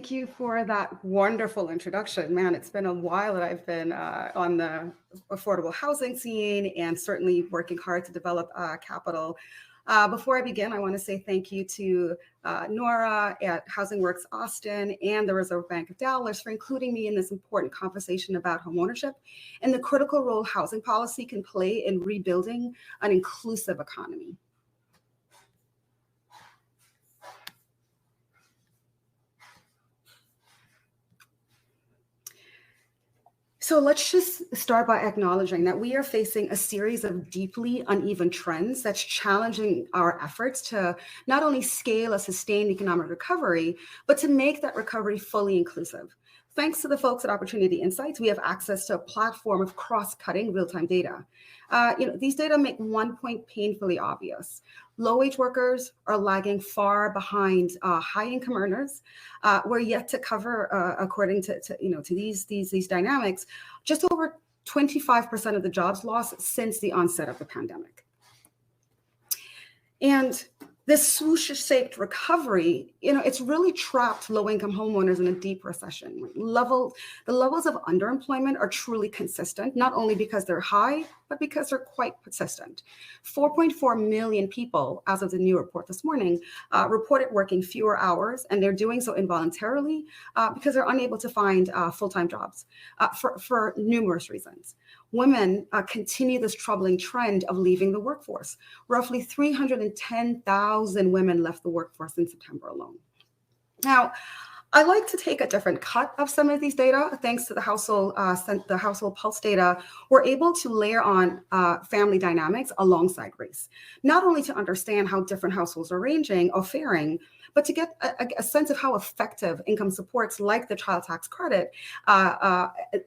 Thank you for that wonderful introduction. Man, it's been a while that I've been on the affordable housing scene and certainly working hard to develop capital. Before I begin, I want to say thank you to Nora at Housing Works Austin and the Reserve Bank of Dallas for including me in this important conversation about homeownership and the critical role housing policy can play in rebuilding an inclusive economy. So let's just start by acknowledging that we are facing a series of deeply uneven trends that's challenging our efforts to not only scale a sustained economic recovery, but to make that recovery fully inclusive. Thanks to the folks at Opportunity Insights, we have access to a platform of cross-cutting real-time data. These data make one point painfully obvious. Low-wage workers are lagging far behind high-income earners. We're yet to cover, according to these dynamics, just over 25% of the jobs lost since the onset of the pandemic. And this swoosh-shaped recovery, it's really trapped low-income homeowners in a deep recession. The levels of underemployment are truly consistent, not only because they're high, but because they're quite persistent. 4.4 million people, as of the new report this morning, reported working fewer hours, and they're doing so involuntarily because they're unable to find full-time jobs for numerous reasons. Women continue this troubling trend of leaving the workforce. Roughly 310,000 women left the workforce in September alone. Now, I like to take a different cut of some of these data. Thanks to the household pulse data, we're able to layer on family dynamics alongside race, not only to understand how different households are ranging or faring, but to get a sense of how effective income supports like the child tax credit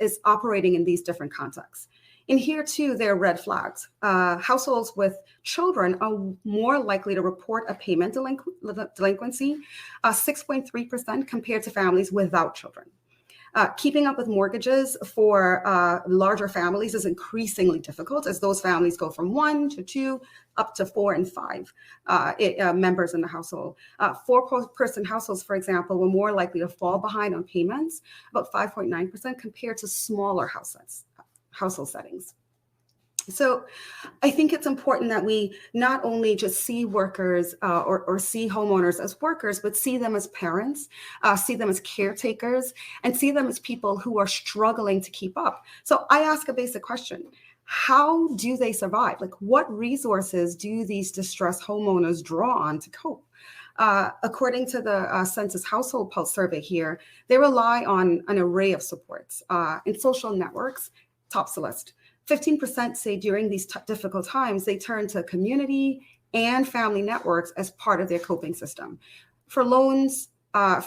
is operating in these different contexts. And here, too, there are red flags. Households with children are more likely to report a payment delinquency, 6.3% compared to families without children. Keeping up with mortgages for larger families is increasingly difficult as those families go from 1 to 2 up to 4 and 5 members in the household. 4-person households, for example, were more likely to fall behind on payments, about 5.9% compared to smaller household settings. So I think it's important that we not only just see workers or see homeowners as workers, but see them as parents, see them as caretakers, and see them as people who are struggling to keep up. So I ask a basic question. How do they survive? Like, what resources do these distressed homeowners draw on to cope? According to the Census Household Pulse survey here, they rely on an array of supports. In social networks, tops the list. 15% say during these difficult times, they turn to community and family networks as part of their coping system. For loans,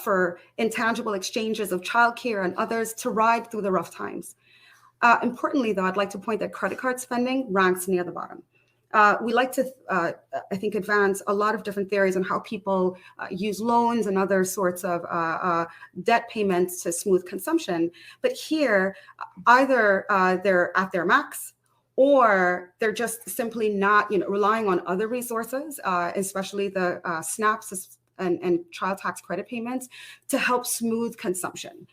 for intangible exchanges of childcare and others to ride through the rough times. Importantly, though, I'd like to point that credit card spending ranks near the bottom. We like to, I think, advance a lot of different theories on how people use loans and other sorts of debt payments to smooth consumption. But here, either they're at their max or they're just simply not relying on other resources, especially the SNAPs and child tax credit payments to help smooth consumption.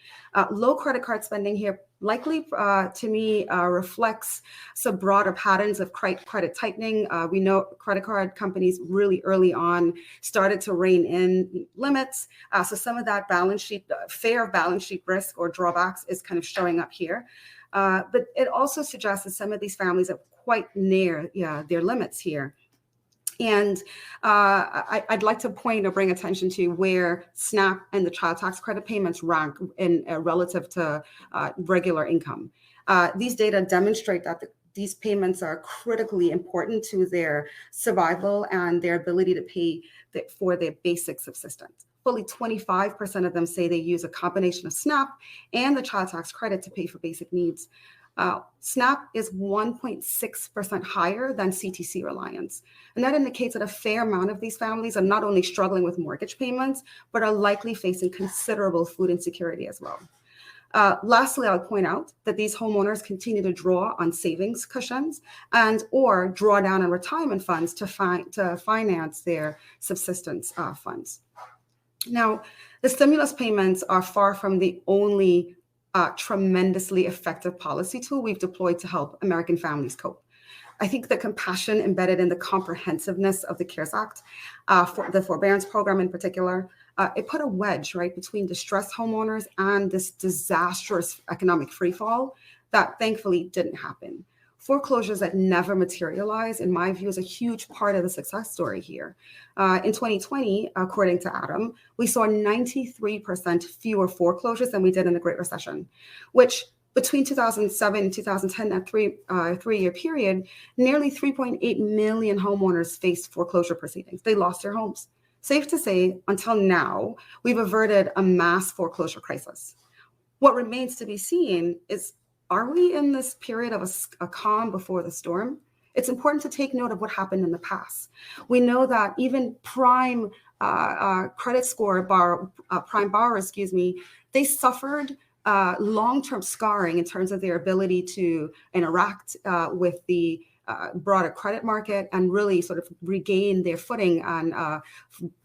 Low credit card spending here likely, to me, reflects some broader patterns of credit tightening. We know credit card companies really early on started to rein in limits. So some of that fear of balance sheet risk or drawbacks is kind of showing up here. But it also suggests that some of these families are quite near their limits here. And I'd like to point or bring attention to where SNAP and the child tax credit payments rank in relative to regular income. These data demonstrate that these payments are critically important to their survival and their ability to pay for their basic subsistence. Fully 25% of them say they use a combination of SNAP and the child tax credit to pay for basic needs. SNAP is 1.6% higher than CTC reliance. And that indicates that a fair amount of these families are not only struggling with mortgage payments, but are likely facing considerable food insecurity as well. Lastly, I'll point out that these homeowners continue to draw on savings cushions and or draw down on retirement funds to finance their subsistence funds. Now, the stimulus payments are far from the only tremendously effective policy tool we've deployed to help American families cope. I think the compassion embedded in the comprehensiveness of the CARES Act, for the forbearance program in particular, it put a wedge right between distressed homeowners and this disastrous economic freefall that thankfully didn't happen. Foreclosures that never materialize, in my view, is a huge part of the success story here. In 2020, according to Adam, we saw 93% fewer foreclosures than we did in the Great Recession, which between 2007 and 2010, that three-year period, nearly 3.8 million homeowners faced foreclosure proceedings. They lost their homes. Safe to say, until now, we've averted a mass foreclosure crisis. What remains to be seen is, are we in this period of a calm before the storm? It's important to take note of what happened in the past. We know that even prime credit score prime borrowers, they suffered long-term scarring in terms of their ability to interact with the broader credit market and really sort of regain their footing and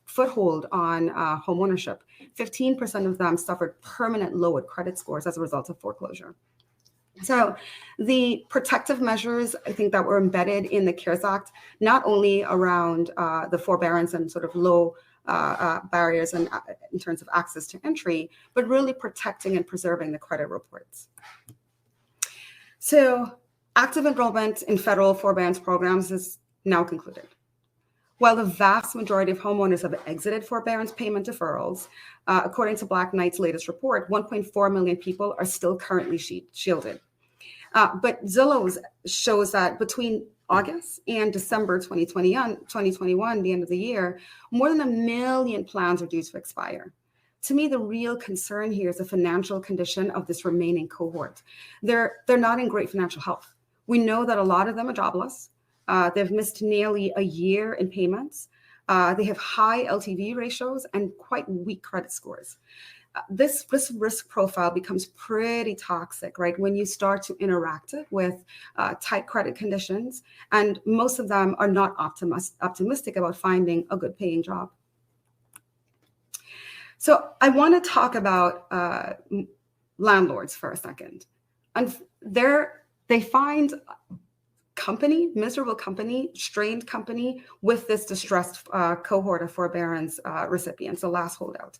foothold on homeownership. 15% of them suffered permanent lowered credit scores as a result of foreclosure. So the protective measures, I think, that were embedded in the CARES Act, not only around the forbearance and sort of low barriers and in terms of access to entry, but really protecting and preserving the credit reports. So active enrollment in federal forbearance programs is now concluded. While the vast majority of homeowners have exited forbearance payment deferrals, according to Black Knight's latest report, 1.4 million people are still currently shielded. But Zillow's shows that between August and December 2021, the end of the year, more than 1 million plans are due to expire. To me, the real concern here is the financial condition of this remaining cohort. They're not in great financial health. We know that a lot of them are jobless. They've missed nearly a year in payments. They have high LTV ratios and quite weak credit scores. This risk profile becomes pretty toxic, right, when you start to interact with tight credit conditions, and most of them are not optimistic about finding a good paying job. So I want to talk about landlords for a second. And they find miserable company, strained company with this distressed cohort of forbearance recipients, the last holdout.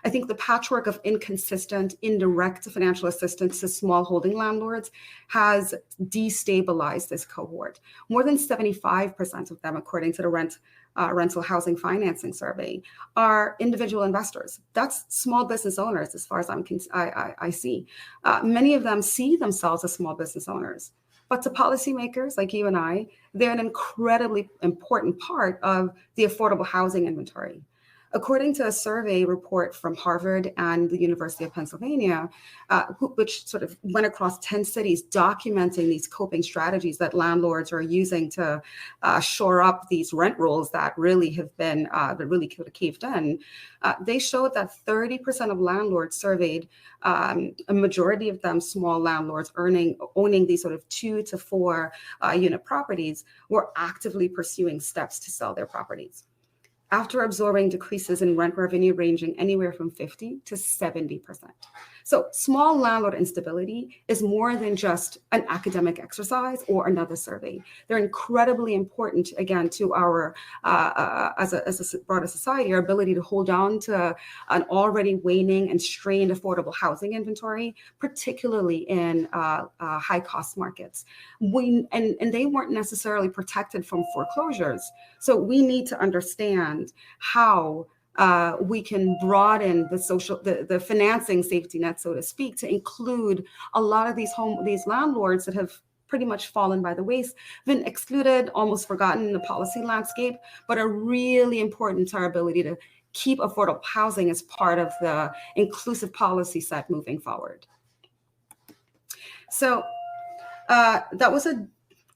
I think the patchwork of inconsistent, indirect financial assistance to small holding landlords has destabilized this cohort. More than 75% of them, according to the rental housing financing survey, are individual investors. That's small business owners, as far as I see. Many of them see themselves as small business owners. But to policymakers like you and I, they're an incredibly important part of the affordable housing inventory. According to a survey report from Harvard and the University of Pennsylvania, which sort of went across 10 cities documenting these coping strategies that landlords are using to shore up these rent rolls that really have been, that really could have caved in, they showed that 30% of landlords surveyed, a majority of them small landlords owning these sort of 2 to 4 unit properties, were actively pursuing steps to sell their properties, after absorbing decreases in rent revenue ranging anywhere from 50 to 70%. So small landlord instability is more than just an academic exercise or another survey. They're incredibly important, again, to our, as a broader society, our ability to hold on to an already waning and strained affordable housing inventory, particularly in high cost markets. And they weren't necessarily protected from foreclosures. So we need to understand how we can broaden the financing safety net, so to speak, to include a lot of these landlords that have pretty much fallen by the waist, been excluded, almost forgotten in the policy landscape, but are really important to our ability to keep affordable housing as part of the inclusive policy set moving forward. So that was a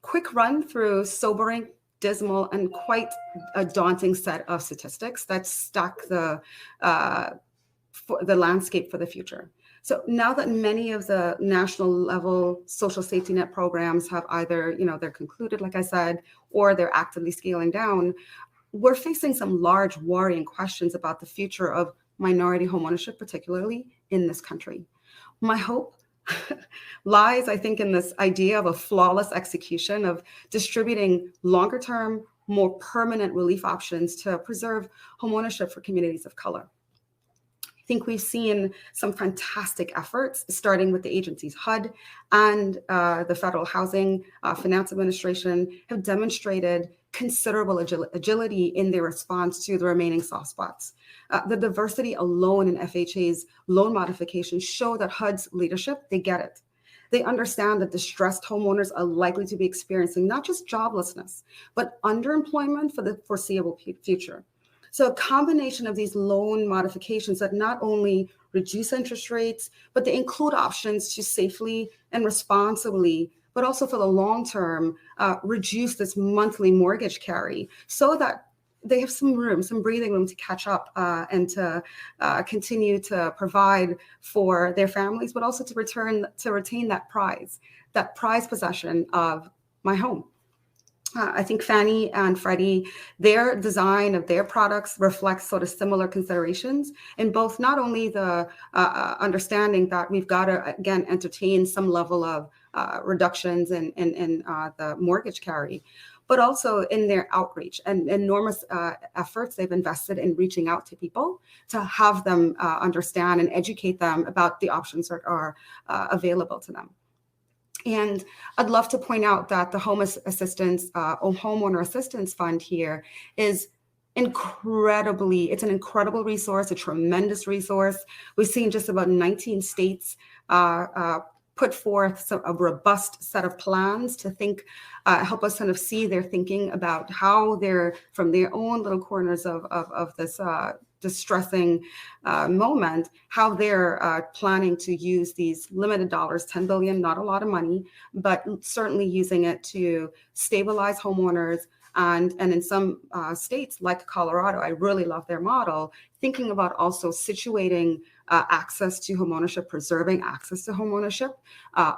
quick run through sobering, dismal, and quite a daunting set of statistics that stack the landscape for the future. So now that many of the national level social safety net programs have either, they're concluded, like I said, or they're actively scaling down, we're facing some large worrying questions about the future of minority homeownership, particularly in this country. My hope lies, I think, in this idea of a flawless execution of distributing longer term, more permanent relief options to preserve homeownership for communities of color. I think we've seen some fantastic efforts, starting with the agencies HUD and the Federal Housing Finance Administration have demonstrated considerable agility in their response to the remaining soft spots. The diversity alone in FHA's loan modifications show that HUD's leadership, they get it. They understand that distressed homeowners are likely to be experiencing not just joblessness, but underemployment for the foreseeable future. So a combination of these loan modifications that not only reduce interest rates, but they include options to safely and responsibly, but also for the long term, reduce this monthly mortgage carry so that they have some breathing room to catch up and to continue to provide for their families, but also to retain that prize possession of my home. I think Fannie and Freddie, their design of their products reflects sort of similar considerations in both not only the understanding that we've got to, again, entertain some level of reductions in the mortgage carry, but also in their outreach and enormous efforts they've invested in reaching out to people to have them understand and educate them about the options that are available to them. And I'd love to point out that the Homeowner Assistance Fund here is it's an incredible resource, a tremendous resource. We've seen just about 19 states put forth a robust set of plans to help us kind of see their thinking about how they're, from their own little corners of this distressing moment, how they're planning to use these limited dollars, $10 billion, not a lot of money, but certainly using it to stabilize homeowners. And in some states like Colorado, I really love their model, thinking about also situating access to homeownership, preserving access to homeownership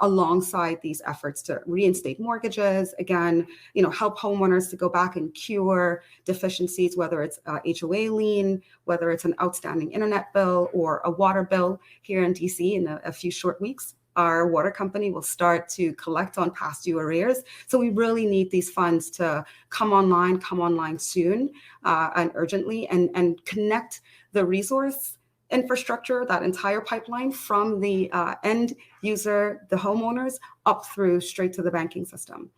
alongside these efforts to reinstate mortgages, again, help homeowners to go back and cure deficiencies, whether it's HOA lien, whether it's an outstanding internet bill or a water bill. Here in DC in a few short weeks, our water company will start to collect on past due arrears. So we really need these funds to come online soon and urgently, and connect the resource infrastructure, that entire pipeline from the end user, the homeowners, up through straight to the banking system.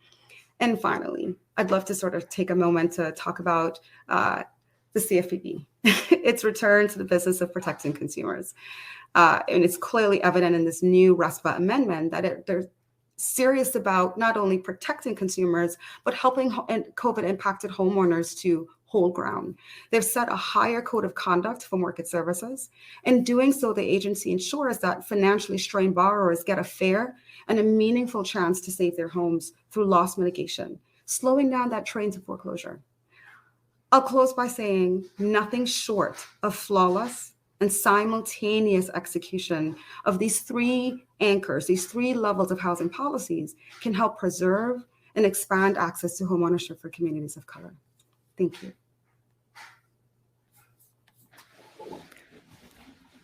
And finally, I'd love to sort of take a moment to talk about the CFPB, its return to the business of protecting consumers. And it's clearly evident in this new RESPA amendment that they're serious about not only protecting consumers, but helping COVID-impacted homeowners to hold ground. They've set a higher code of conduct for market services. In doing so, the agency ensures that financially strained borrowers get a fair and a meaningful chance to save their homes through loss mitigation, slowing down that train to foreclosure. I'll close by saying nothing short of flawless and simultaneous execution of these three anchors, these three levels of housing policies, can help preserve and expand access to homeownership for communities of color. Thank you.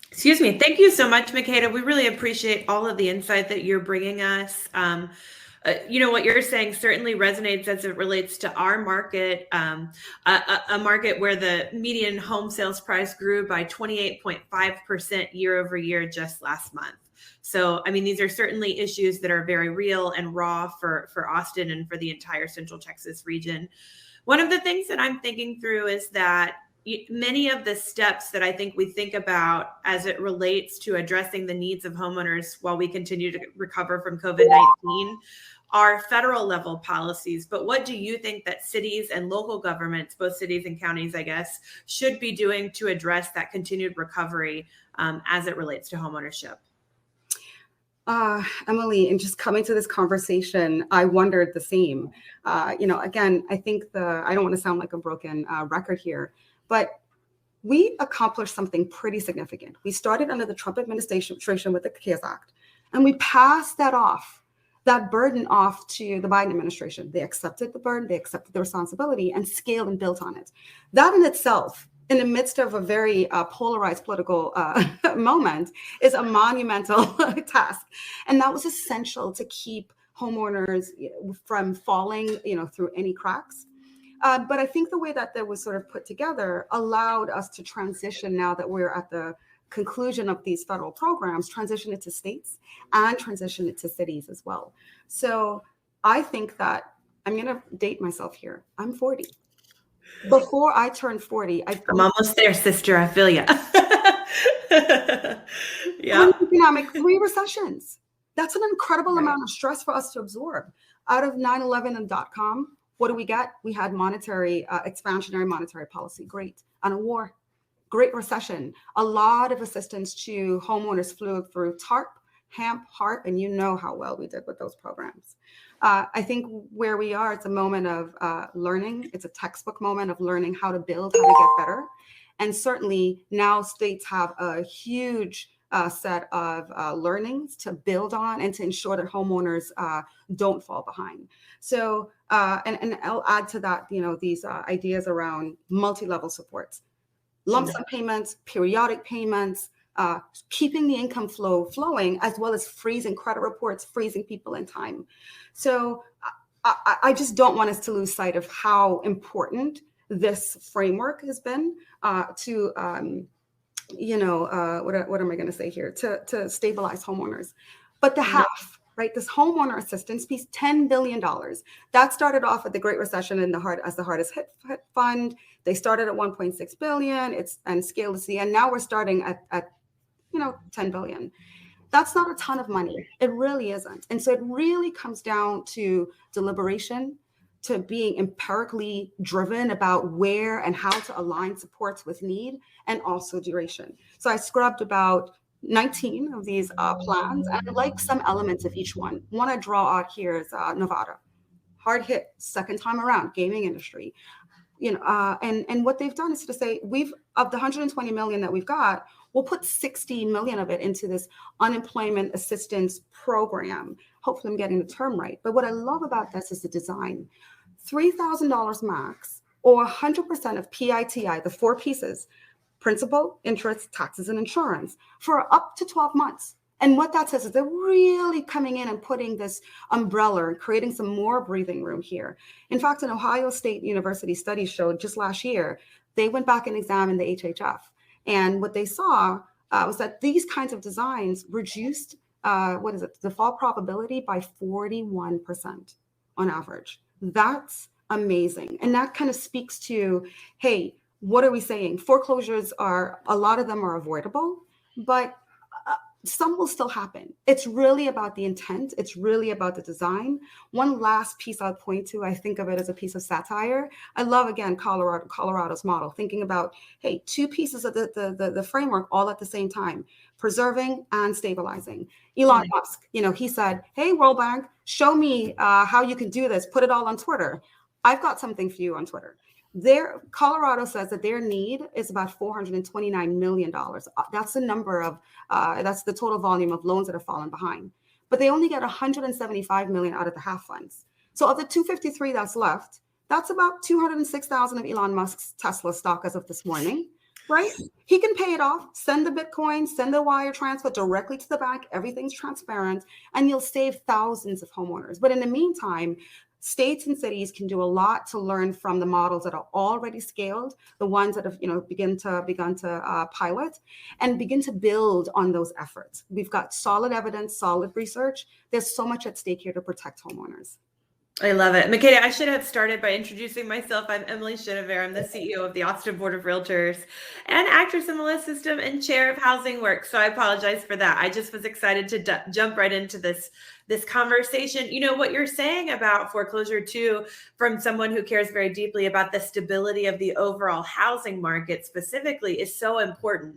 Excuse me. Thank you so much, Makada. We really appreciate all of the insight that you're bringing us. What you're saying certainly resonates as it relates to our market, a market where the median home sales price grew by 28.5% year over year just last month. So, these are certainly issues that are very real and raw for Austin and for the entire Central Texas region. One of the things that I'm thinking through is that many of the steps that I think we think about as it relates to addressing the needs of homeowners while we continue to recover from COVID-19 are federal level policies. But what do you think that cities and local governments, both cities and counties, I guess, should be doing to address that continued recovery as it relates to homeownership? Emily, and just coming to this conversation, I wondered the same. Again, I think I don't want to sound like a broken record here, but we accomplished something pretty significant. We started under the Trump administration with the CARES Act, and we passed that off that burden off to the Biden administration. They accepted the burden, they accepted the responsibility, and scaled and built on it. That in itself, in the midst of a very polarized political moment, is a monumental task. And that was essential to keep homeowners from falling, through any cracks. But I think the way that was sort of put together allowed us to transition, now that we're at the conclusion of these federal programs, transition it to states and transition it to cities as well. So I think that I'm going to date myself here. I'm 40. Before I turned 40, I'm almost there, sister. I feel you. Yeah. Economic 3 recessions. That's an incredible amount of stress for us to absorb. Out of 9/11 and .com, what do we get? We had expansionary monetary policy. Great. And a war. Great recession. A lot of assistance to homeowners flew through TARP, HAMP, HARP, and you know how well we did with those programs. I think where we are, it's a moment of learning. It's a textbook moment of learning how to build, how to get better. And certainly now states have a huge set of learnings to build on and to ensure that homeowners don't fall behind. So, and I'll add to that, these ideas around multi-level supports. Lump sum payments, periodic payments, keeping the income flowing, as well as freezing credit reports, freezing people in time. So I just don't want us to lose sight of how important this framework has been to, what am I going to say here? To stabilize homeowners. But the half, right? This homeowner assistance piece, $10 billion. That started off at the Great Recession as the hardest hit fund. They started at 1.6 billion. And scaled to the end. Now we're starting at 10 billion. That's not a ton of money. It really isn't. And so it really comes down to deliberation, to being empirically driven about where and how to align supports with need, and also duration. So I scrubbed about 19 of these plans, and I like some elements of each one. One I draw out here is Nevada. Hard hit, second time around, gaming industry. And what they've done is to say, of the 120 million that we've got, we'll put 60 million of it into this unemployment assistance program. Hopefully I'm getting the term right. But what I love about this is the design. $3,000 max, or 100% of PITI, the 4 pieces, principal, interest, taxes, and insurance, for up to 12 months. And what that says is they're really coming in and putting this umbrella and creating some more breathing room here. In fact, an Ohio State University study showed just last year, they went back and examined the HHF. And what they saw was that these kinds of designs reduced, default probability by 41% on average. That's amazing. And that kind of speaks to, hey, what are we saying? Foreclosures a lot of them are avoidable, but some will still happen. It's really about the intent. It's really about the design. One last piece I'll point to, I think of it as a piece of satire. I love, again, Colorado's model, thinking about, hey, 2 pieces of the framework all at the same time, preserving and stabilizing. Elon Musk, he said, hey, World Bank, show me how you can do this. Put it all on Twitter. I've got something for you on Twitter. Colorado says that their need is about $429 million. That's the number of, that's the total volume of loans that have fallen behind. But they only get 175 million out of the half funds. So of the 253 that's left, that's about 206,000 of Elon Musk's Tesla stock as of this morning, right? He can pay it off, send the Bitcoin, send the wire transfer directly to the bank. Everything's transparent, and you'll save thousands of homeowners. But in the meantime, states and cities can do a lot to learn from the models that are already scaled, the ones that have begun to pilot, and begin to build on those efforts. We've got solid evidence, solid research. There's so much at stake here to protect homeowners. I love it. Makada, I should have started by introducing myself. I'm Emily Chenevert. I'm the CEO of the Austin Board of Realtors and actress in the MLS system and chair of Housing Works. So I apologize for that. I just was excited to jump right into this conversation. What you're saying about foreclosure too, from someone who cares very deeply about the stability of the overall housing market specifically, is so important.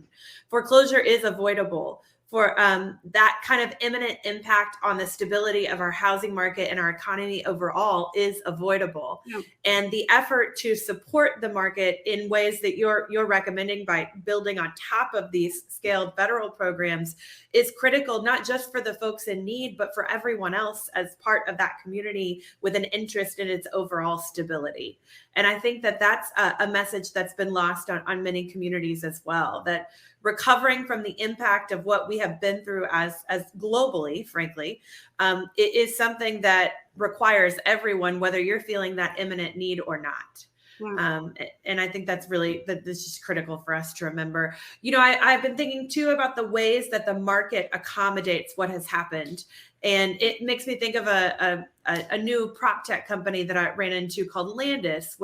Foreclosure is avoidable. for that kind of imminent impact on the stability of our housing market and our economy overall is avoidable. Yeah. And the effort to support the market in ways that you're recommending by building on top of these scaled federal programs is critical, not just for the folks in need, but for everyone else as part of that community with an interest in its overall stability. And I think that that's a message that's been lost on many communities as well, that recovering from the impact of what we have been through as globally, frankly, it is something that requires everyone, whether you're feeling that imminent need or not. Yeah. And I think that's this is critical for us to remember. I've been thinking too about the ways that the market accommodates what has happened. And it makes me think of a new prop tech company that I ran into called Landis,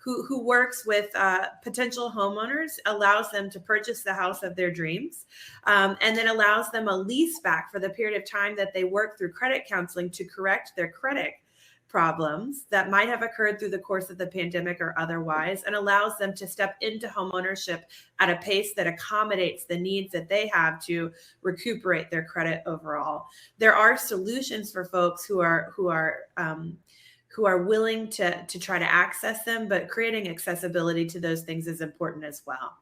who works with potential homeowners, allows them to purchase the house of their dreams, and then allows them a lease back for the period of time that they work through credit counseling to correct their credit problems that might have occurred through the course of the pandemic or otherwise, and allows them to step into homeownership at a pace that accommodates the needs that they have to recuperate their credit overall. There are solutions for folks who are willing to try to access them, but creating accessibility to those things is important as well.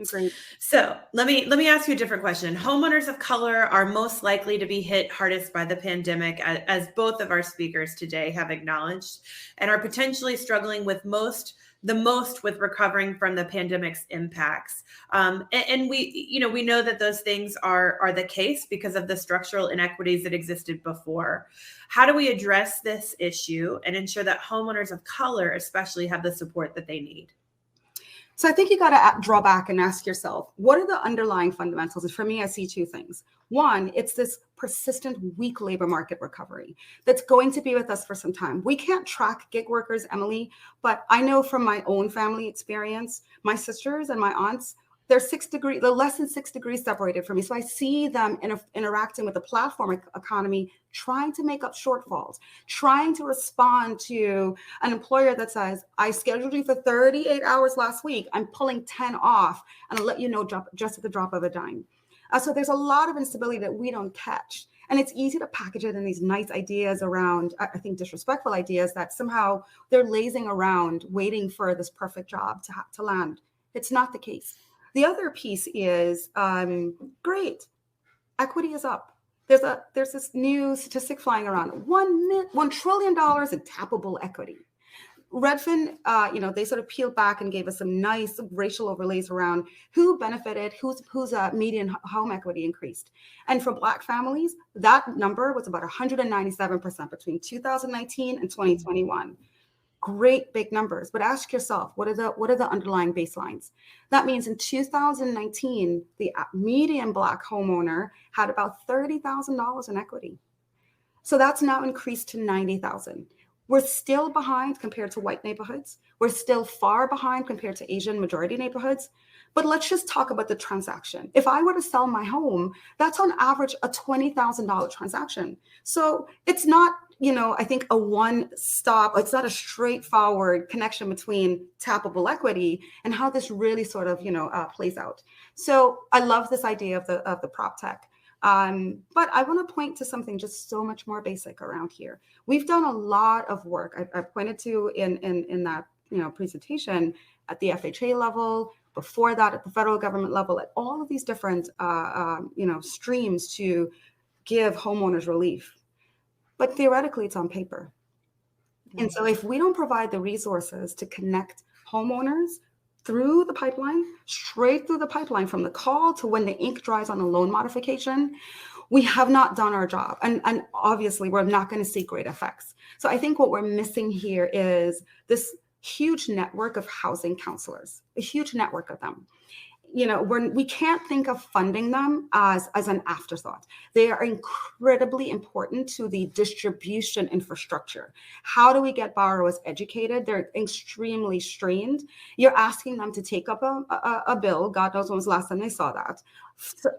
Great. So let me ask you a different question. Homeowners of color are most likely to be hit hardest by the pandemic, as both of our speakers today have acknowledged, and are potentially struggling with the most with recovering from the pandemic's impacts. And we know that those things are the case because of the structural inequities that existed before. How do we address this issue and ensure that homeowners of color especially have the support that they need? So I think you got to draw back and ask yourself, what are the underlying fundamentals? And for me, I see two things. One, it's this persistent weak labor market recovery that's going to be with us for some time. We can't track gig workers, Emily, but I know from my own family experience, my sisters and my aunts, they're less than 6 degrees separated from me. So I see them interacting with the platform economy, trying to make up shortfalls, trying to respond to an employer that says, I scheduled you for 38 hours last week. I'm pulling 10 off and I'll let you know just at the drop of a dime. So there's a lot of instability that we don't catch. And it's easy to package it in these nice ideas around, I think, disrespectful ideas that somehow they're lazing around waiting for this perfect job to land. It's not the case. The other piece is, great, equity is up. There's this new statistic flying around, $1 trillion in tappable equity. Redfin, they sort of peeled back and gave us some nice racial overlays around who benefited, whose median home equity increased. And for Black families, that number was about 197% between 2019 and 2021. Great big numbers, but ask yourself, what are the underlying baselines? That means in 2019, the median Black homeowner had about $30,000 in equity. So that's now increased to $90,000. We're still behind compared to white neighborhoods. We're still far behind compared to Asian majority neighborhoods. But let's just talk about the transaction. If I were to sell my home, that's on average a $20,000 transaction. So it's not, I think it's not a straightforward connection between tappable equity and how this really sort of, plays out. So I love this idea of the prop tech. But I want to point to something just so much more basic around here. We've done a lot of work. I pointed to in that presentation at the FHA level, before that at the federal government level, at all of these different streams to give homeowners relief. But theoretically, it's on paper. And so if we don't provide the resources to connect homeowners through the pipeline, straight through the pipeline, from the call to when the ink dries on a loan modification, we have not done our job. And obviously, we're not going to see great effects. So I think what we're missing here is this huge network of housing counselors, a huge network of them. We can't think of funding them as an afterthought. They are incredibly important to the distribution infrastructure. How do we get borrowers educated? They're extremely strained. You're asking them to take up a bill. God knows when was the last time they saw that.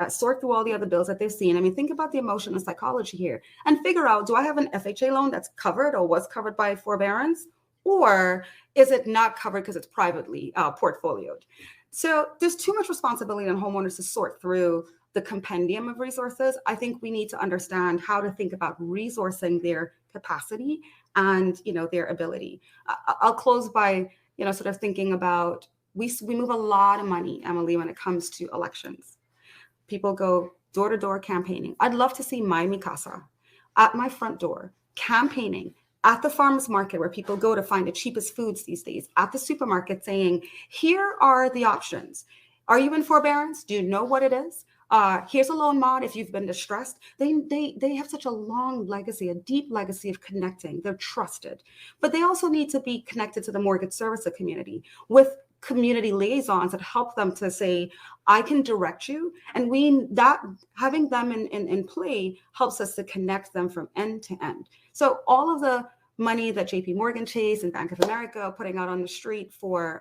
Sort through all the other bills that they've seen. I mean, think about the emotion and psychology here and figure out, do I have an FHA loan that's covered or was covered by forbearance? Or is it not covered because it's privately portfolioed? So there's too much responsibility on homeowners to sort through the compendium of resources. I think we need to understand how to think about resourcing their capacity and, their ability. I'll close by, sort of thinking about, we move a lot of money, Emily, when it comes to elections. People go door-to-door campaigning. I'd love to see my Mikasa at my front door campaigning at the farmers market where people go to find the cheapest foods these days, at the supermarket saying, here are the options. Are you in forbearance? Do you know what it is? Here's a loan mod if you've been distressed. They have such a long legacy, a deep legacy of connecting. They're trusted. But they also need to be connected to the mortgage servicer community with community liaisons that help them to say, I can direct you. And having them in play helps us to connect them from end to end. So all of the money that JP Morgan Chase and Bank of America are putting out on the street for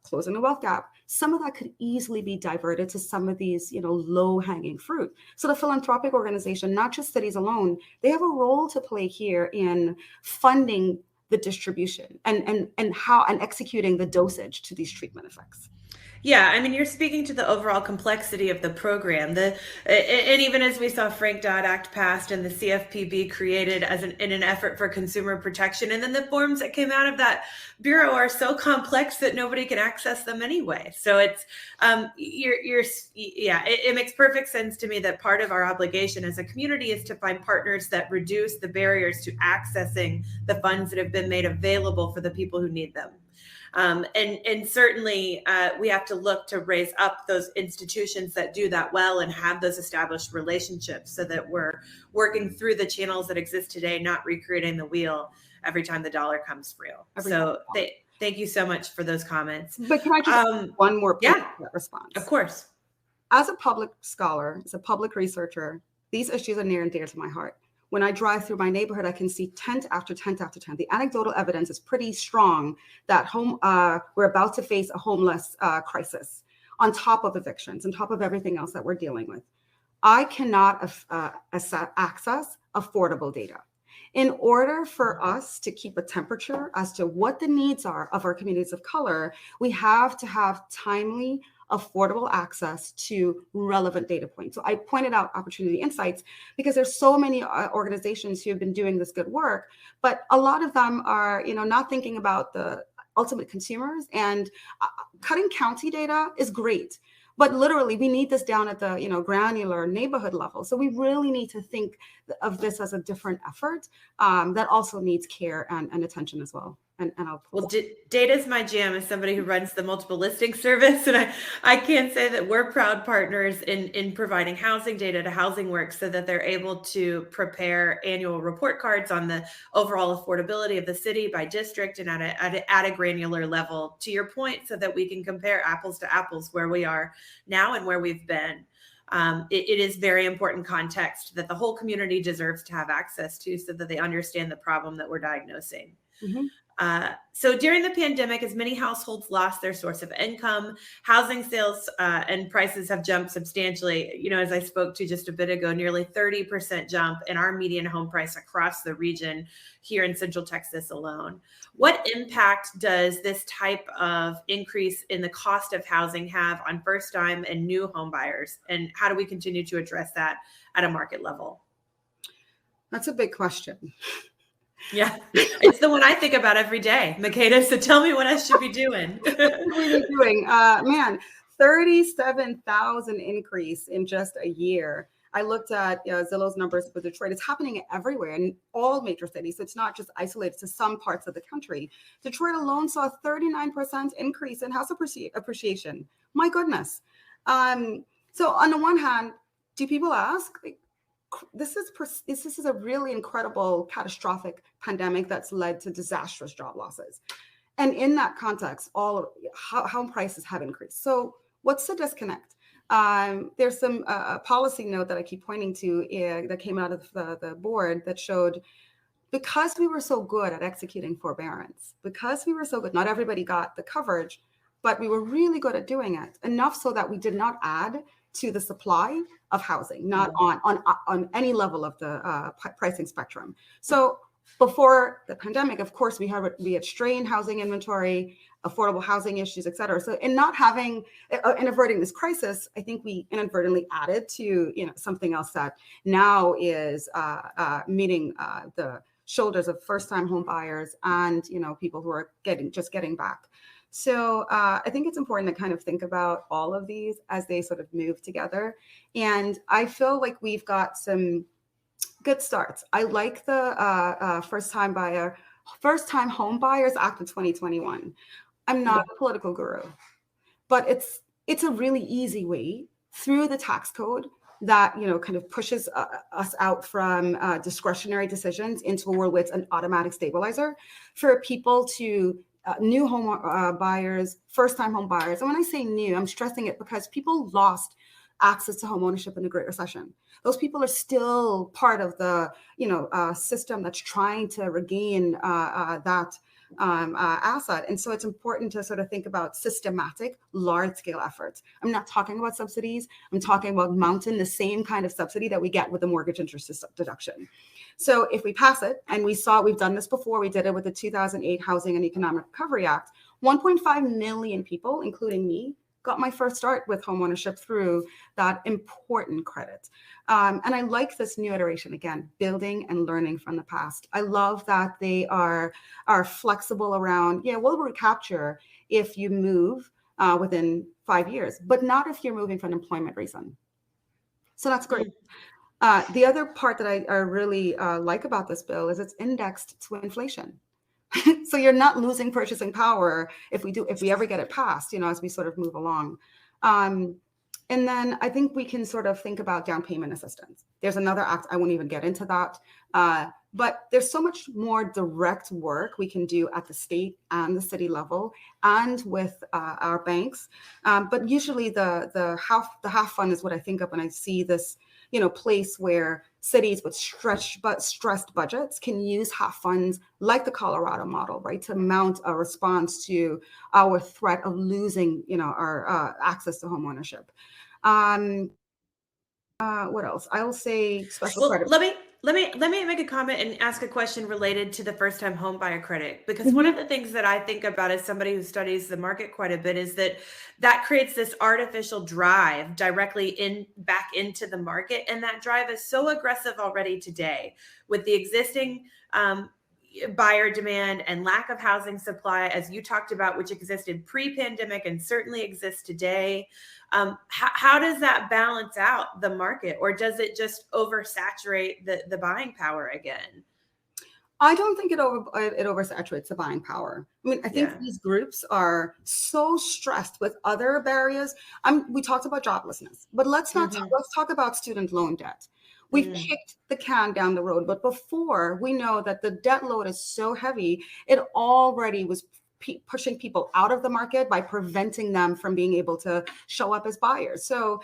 closing the wealth gap, some of that could easily be diverted to some of these, low-hanging fruit. So the philanthropic organization, not just cities alone, they have a role to play here in funding the distribution and executing the dosage to these treatment effects. Yeah, I mean, you're speaking to the overall complexity of the program. And even as we saw Frank Dodd Act passed and the CFPB created in an effort for consumer protection, and then the forms that came out of that bureau are so complex that nobody can access them anyway. So it's it makes perfect sense to me that part of our obligation as a community is to find partners that reduce the barriers to accessing the funds that have been made available for the people who need them. And certainly we have to look to raise up those institutions that do that well and have those established relationships so that we're working through the channels that exist today, not recreating the wheel every time the dollar comes through. Thank you so much for those comments. But can I just one more point to that response? Of course. As a public scholar, as a public researcher, these issues are near and dear to my heart. When I drive through my neighborhood, I can see tent after tent after tent. The anecdotal evidence is pretty strong that we're about to face a homeless crisis on top of evictions, on top of everything else that we're dealing with. I cannot access affordable data. In order for us to keep a temperature as to what the needs are of our communities of color, we have to have timely, affordable access to relevant data points. So I pointed out Opportunity Insights because there's so many organizations who have been doing this good work, but a lot of them are, not thinking about the ultimate consumers, and cutting county data is great. But literally, we need this down at the granular neighborhood level. So we really need to think of this as a different effort that also needs care and attention as well. Data is my jam as somebody who runs the multiple listing service. And I can say that we're proud partners in providing housing data to Housing Works so that they're able to prepare annual report cards on the overall affordability of the city by district and at a granular level, to your point, so that we can compare apples to apples where we are now and where we've been. It is very important context that the whole community deserves to have access to so that they understand the problem that we're diagnosing. Mm-hmm. So during the pandemic, as many households lost their source of income, housing sales and prices have jumped substantially. As I spoke to just a bit ago, nearly 30% jump in our median home price across the region here in Central Texas alone. What impact does this type of increase in the cost of housing have on first-time and new home buyers? And how do we continue to address that at a market level? That's a big question. Yeah, it's the one I think about every day, Makada. So tell me what I should be doing. What are we doing? 37,000 increase in just a year. I looked at Zillow's numbers for Detroit. It's happening everywhere in all major cities. So it's not just isolated to some parts of the country. Detroit alone saw a 39% increase in house appreciation. My goodness. So on the one hand, do people ask, this is a really incredible, catastrophic pandemic that's led to disastrous job losses. And in that context, home prices have increased. So what's the disconnect? There's some policy note that I keep pointing to that came out of the board that showed, because we were so good at executing forbearance, because we were so good, not everybody got the coverage, but we were really good at doing it, enough so that we did not add to the supply of housing, not on any level of the pricing spectrum. So before the pandemic, of course, we had strained housing inventory, affordable housing issues, et cetera. So in not having, in averting this crisis, I think we inadvertently added to, something else that now is meeting the shoulders of first-time home buyers and, people who are getting back. So I think it's important to kind of think about all of these as they sort of move together. And I feel like we've got some good starts. I like the First-Time Home Buyers Act of 2021. I'm not a political guru, but it's a really easy way through the tax code that kind of pushes us out from discretionary decisions into a world with an automatic stabilizer for people to new home buyers, first-time home buyers. And when I say new, I'm stressing it because people lost access to home ownership in the Great Recession. Those people are still part of the system that's trying to regain that asset. And so it's important to sort of think about systematic, large-scale efforts. I'm not talking about subsidies. I'm talking about mounting the same kind of subsidy that we get with the mortgage interest deduction. So if we pass it, and we've done this before, we did it with the 2008 Housing and Economic Recovery Act, 1.5 million people, including me, got my first start with homeownership through that important credit. And I like this new iteration, again, building and learning from the past. I love that they are flexible around, we'll recapture if you move within 5 years, but not if you're moving for an employment reason. So that's great. The other part that I really like about this bill is it's indexed to inflation. So you're not losing purchasing power if we ever get it passed, as we sort of move along. And then I think we can sort of think about down payment assistance. There's another act, I won't even get into that. But there's so much more direct work we can do at the state and the city level and with our banks. But usually the HAF fund is what I think of when I see this, place where cities with stressed budgets can use HAF funds like the Colorado model, right, to mount a response to our threat of losing, our access to homeownership. What else? I'll say special credit. Let me make a comment and ask a question related to the first-time home buyer credit, because one of the things that I think about as somebody who studies the market quite a bit is that creates this artificial drive directly back into the market, and that drive is so aggressive already today with the existing buyer demand and lack of housing supply, as you talked about, which existed pre-pandemic and certainly exists today. How does that balance out the market, or does it just oversaturate the buying power again? I don't think it oversaturates the buying power. I mean, I think these groups are so stressed with other barriers. We talked about joblessness, but let's talk about student loan debt. We've kicked the can down the road, but before we know that the debt load is so heavy, it already was pushing people out of the market by preventing them from being able to show up as buyers. So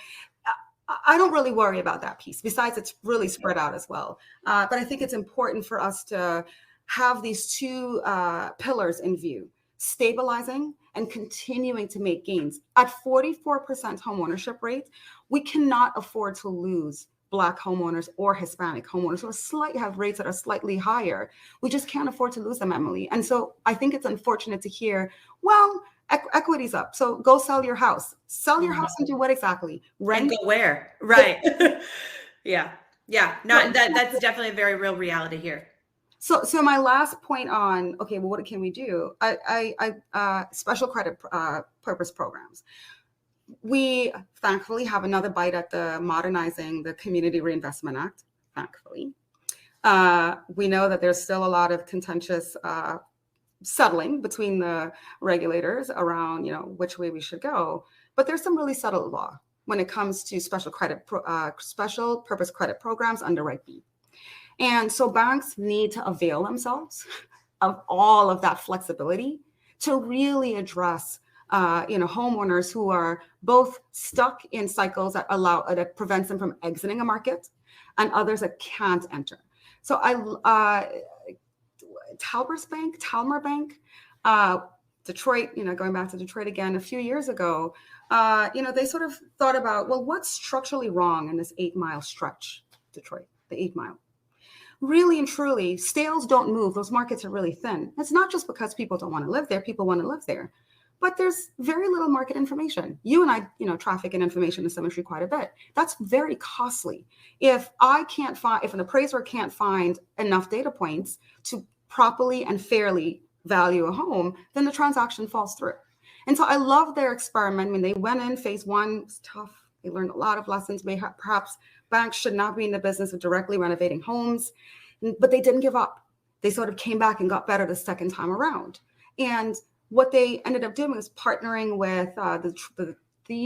I don't really worry about that piece. Besides, it's really spread out as well. But I think it's important for us to have these two pillars in view: stabilizing and continuing to make gains. At 44% homeownership rate, we cannot afford to lose Black homeowners or Hispanic homeowners who have rates that are slightly higher. We just can't afford to lose them, Emily. And so I think it's unfortunate to hear, well, equity's up, so go sell your house. Sell your house and do what exactly? Rent? And go where? Right. Yeah. No, that's definitely a very real reality here. So my last point on, okay, well, what can we do? I special credit purpose programs. We thankfully have another bite at the modernizing the Community Reinvestment Act, thankfully. We know that there's still a lot of contentious settling between the regulators around, which way we should go. But there's some really settled law when it comes to special purpose credit programs under Reg B. And so banks need to avail themselves of all of that flexibility to really address homeowners who are both stuck in cycles that prevents them from exiting a market, and others that can't enter. So Talmer Bank, Detroit, going back to Detroit again, a few years ago, they sort of thought about, well, what's structurally wrong in this 8-mile stretch, Detroit, the 8 Mile? really and truly, sales don't move. Those markets are really thin. It's not just because people don't want to live there. People want to live there. But there's very little market information. You and I, traffic in information asymmetry quite a bit. That's very costly. If an appraiser can't find enough data points to properly and fairly value a home, then the transaction falls through. And so I love their experiment. When they went in, phase one was tough. They learned a lot of lessons. Perhaps banks should not be in the business of directly renovating homes, but they didn't give up. They sort of came back and got better the second time around. And what they ended up doing was partnering with the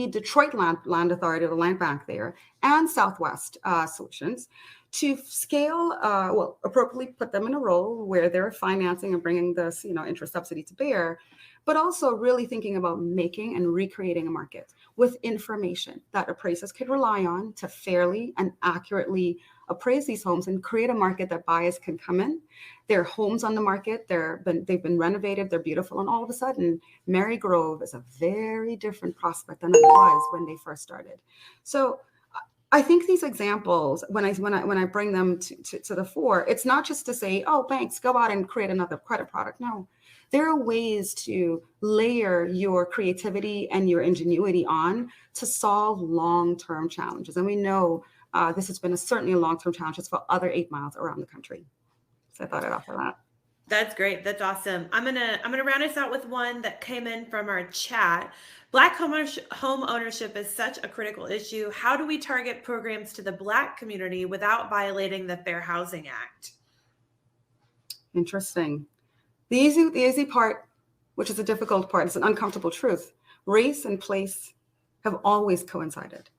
Detroit Land Authority, the land bank there, and Southwest Solutions to scale, appropriately put them in a role where they're financing and bringing this, interest subsidy to bear, but also really thinking about making and recreating a market with information that appraisers could rely on to fairly and accurately appraise these homes and create a market that buyers can come in. There are homes on the market, they've been renovated, they're beautiful, and all of a sudden, Mary Grove is a very different prospect than it was when they first started. So I think these examples, when I bring them to the fore, it's not just to say, oh, banks, go out and create another credit product. No, there are ways to layer your creativity and your ingenuity on to solve long-term challenges. And we know this has been certainly a long-term challenge for other 8 miles around the country. So I thought I'd offer that. That's great. That's awesome. I'm gonna round us out with one that came in from our chat. Black home ownership is such a critical issue. How do we target programs to the Black community without violating the Fair Housing Act? Interesting. The easy part, which is a difficult part, is an uncomfortable truth. Race and place have always coincided.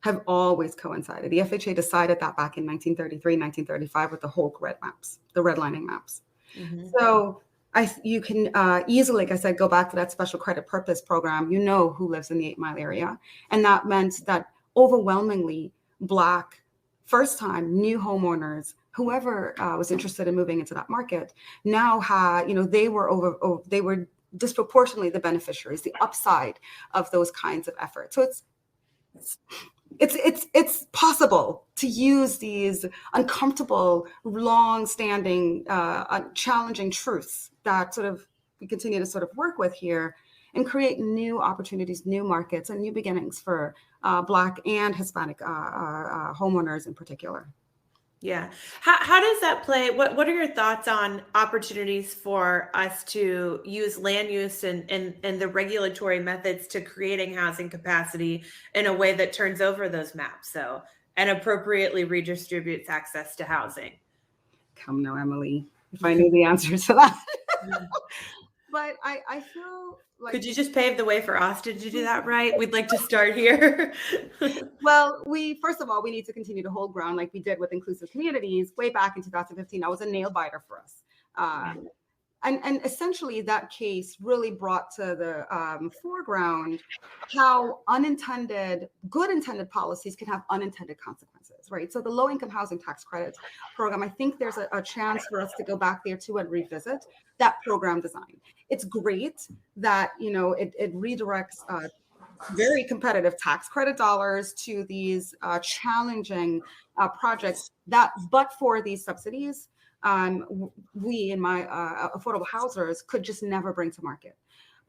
Have always coincided. The FHA decided that back in 1933, 1935 with the Holk red maps, the redlining maps. Mm-hmm. So you can easily, like I said, go back to that special credit purpose program. You know who lives in the 8 Mile area. And that meant that overwhelmingly Black, first-time new homeowners, whoever was interested in moving into that market, now had, they were disproportionately the beneficiaries, the upside of those kinds of efforts. So it's possible to use these uncomfortable, long-standing, challenging truths that we continue to work with here and create new opportunities, new markets, and new beginnings for Black and Hispanic homeowners in particular. Yeah. How does that play? What are your thoughts on opportunities for us to use land use and the regulatory methods to creating housing capacity in a way that turns over those maps and appropriately redistributes access to housing? Come now, Emily, if I knew the answer to that. But I feel like... Could you just pave the way for Austin to do that right? We'd like to start here. Well, first of all, we need to continue to hold ground like we did with inclusive communities way back in 2015. That was a nail biter for us. And essentially that case really brought to the foreground how good intended policies can have unintended consequences, right? So the low-income housing tax credit program, I think there's a chance for us to go back there too and revisit that program design. It's great that, it redirects very competitive tax credit dollars to these challenging projects but for these subsidies, we in my affordable housers could just never bring to market.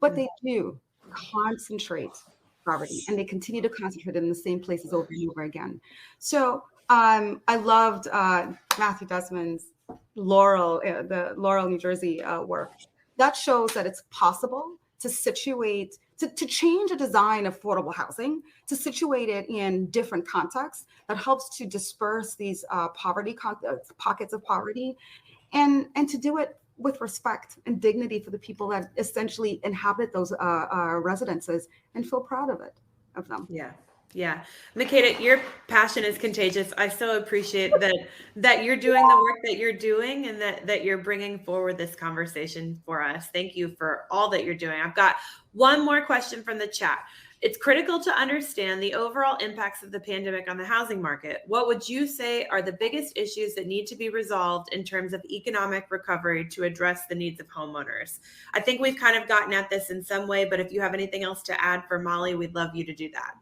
But they do concentrate poverty, and they continue to concentrate in the same places over and over again. So I loved Matthew Desmond's the Laurel, New Jersey work. That shows that it's possible to situate, to change a design of affordable housing, to situate it in different contexts that helps to disperse these pockets of poverty, and to do it with respect and dignity for the people that essentially inhabit those residences and feel proud of them. Yeah. Makada, your passion is contagious. I so appreciate that you're doing the work that you're doing and that you're bringing forward this conversation for us. Thank you for all that you're doing. I've got one more question from the chat. It's critical to understand the overall impacts of the pandemic on the housing market. What would you say are the biggest issues that need to be resolved in terms of economic recovery to address the needs of homeowners? I think we've kind of gotten at this in some way, but if you have anything else to add for Molly, we'd love you to do that.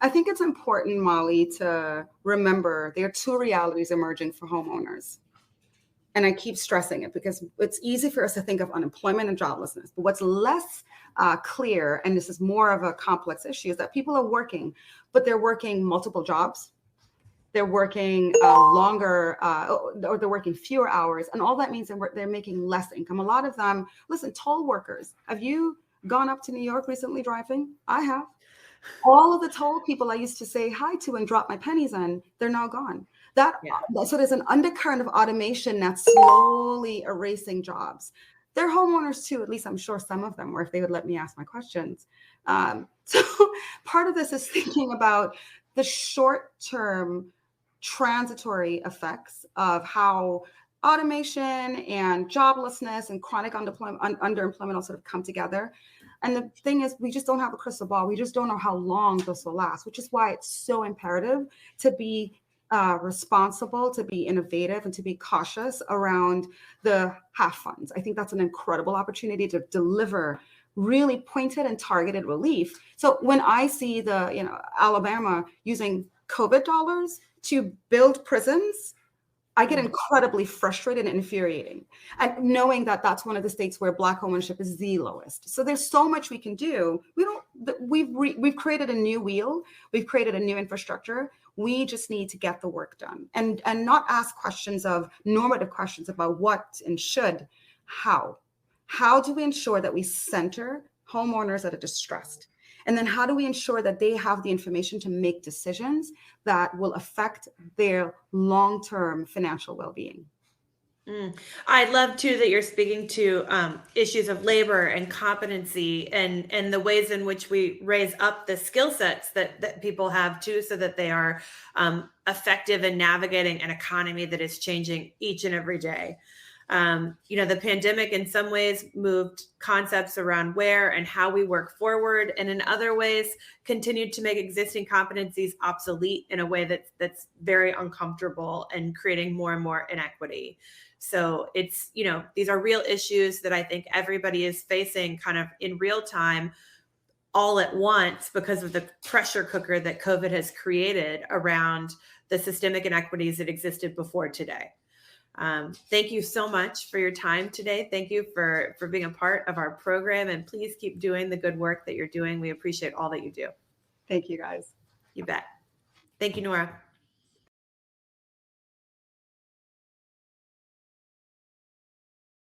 I think it's important, Molly, to remember there are two realities emerging for homeowners. And I keep stressing it because it's easy for us to think of unemployment and joblessness. But what's less clear, and this is more of a complex issue, is that people are working, but they're working multiple jobs. They're working longer, or they're working fewer hours. And all that means that they're making less income. A lot of them, listen, toll workers. Have you gone up to New York recently driving? I have. All of the toll people I used to say hi to and drop my pennies on, they're now gone. So there's an undercurrent of automation that's slowly erasing jobs. They're homeowners too, at least I'm sure some of them, or if they would let me ask my questions. So part of this is thinking about the short-term transitory effects of how automation and joblessness and chronic underemployment all sort of come together. And the thing is, we just don't have a crystal ball. We just don't know how long this will last, which is why it's so imperative to be responsible, to be innovative, and to be cautious around the HAF funds. I think that's an incredible opportunity to deliver really pointed and targeted relief. So when I see Alabama using COVID dollars to build prisons, I get incredibly frustrated and infuriating. And knowing that that's one of the states where Black homeownership is the lowest. So there's so much we can do. We've created a new wheel. We've created a new infrastructure. We just need to get the work done and not ask normative questions about what and should, how. How do we ensure that we center homeowners that are distressed? And then how do we ensure that they have the information to make decisions that will affect their long-term financial well-being? I love too that you're speaking to issues of labor and competency and the ways in which we raise up the skill sets that people have too, so that they are effective in navigating an economy that is changing each and every day. The pandemic in some ways moved concepts around where and how we work forward, and in other ways continued to make existing competencies obsolete in a way that's very uncomfortable and creating more and more inequity. So it's, these are real issues that I think everybody is facing kind of in real time all at once because of the pressure cooker that COVID has created around the systemic inequities that existed before today. Thank you so much for your time today. Thank you for being a part of our program, and please keep doing the good work that you're doing. We appreciate all that you do. Thank you, guys. You bet. Thank you, Nora.